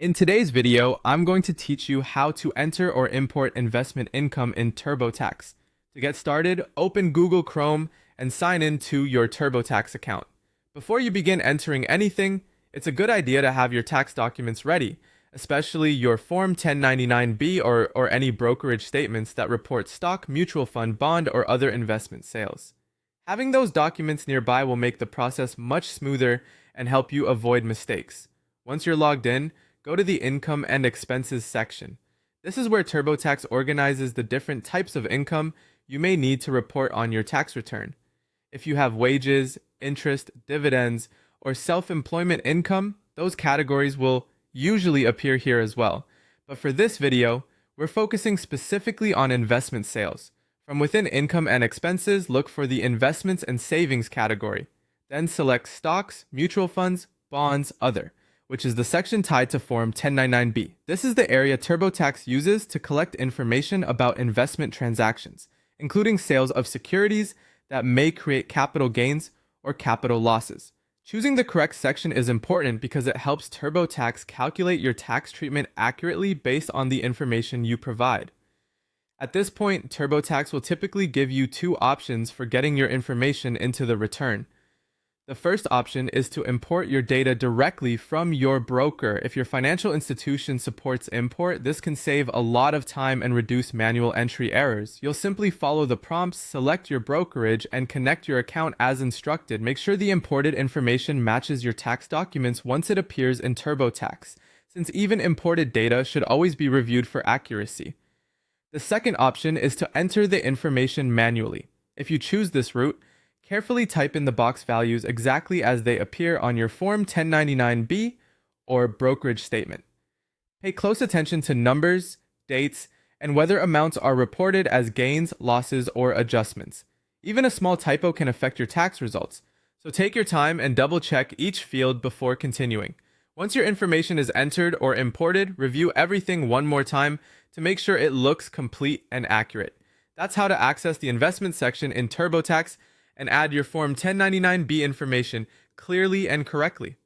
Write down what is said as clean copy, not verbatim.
In today's video, I'm going to teach you how to enter or import investment income in TurboTax. To get started, open Google Chrome and sign in to your TurboTax account. Before you begin entering anything, it's a good idea to have your tax documents ready, especially your Form 1099-B or any brokerage statements that report stock, mutual fund, bond, or other investment sales. Having those documents nearby will make the process much smoother and help you avoid mistakes. Once you're logged in, go to the Income and Expenses section. This is where TurboTax organizes the different types of income you may need to report on your tax return. If you have wages, interest, dividends, or self-employment income, those categories will usually appear here as well. But for this video, we're focusing specifically on investment sales. From within Income and Expenses, look for the Investments and Savings category. Then select Stocks, Mutual Funds, Bonds, Other, which is the section tied to Form 1099-B. This is the area TurboTax uses to collect information about investment transactions, including sales of securities that may create capital gains or capital losses. Choosing the correct section is important because it helps TurboTax calculate your tax treatment accurately based on the information you provide. At this point, TurboTax will typically give you two options for getting your information into the return. The first option is to import your data directly from your broker. If your financial institution supports import, this can save a lot of time and reduce manual entry errors. You'll simply follow the prompts, select your brokerage, and connect your account as instructed. Make sure the imported information matches your tax documents once it appears in TurboTax, since even imported data should always be reviewed for accuracy. The second option is to enter the information manually. If you choose this route, carefully type in the box values exactly as they appear on your Form 1099-B or brokerage statement. Pay close attention to numbers, dates, and whether amounts are reported as gains, losses, or adjustments. Even a small typo can affect your tax results, so take your time and double-check each field before continuing. Once your information is entered or imported, review everything one more time to make sure it looks complete and accurate. That's how to access the investment section in TurboTax and add your Form 1099-B information clearly and correctly.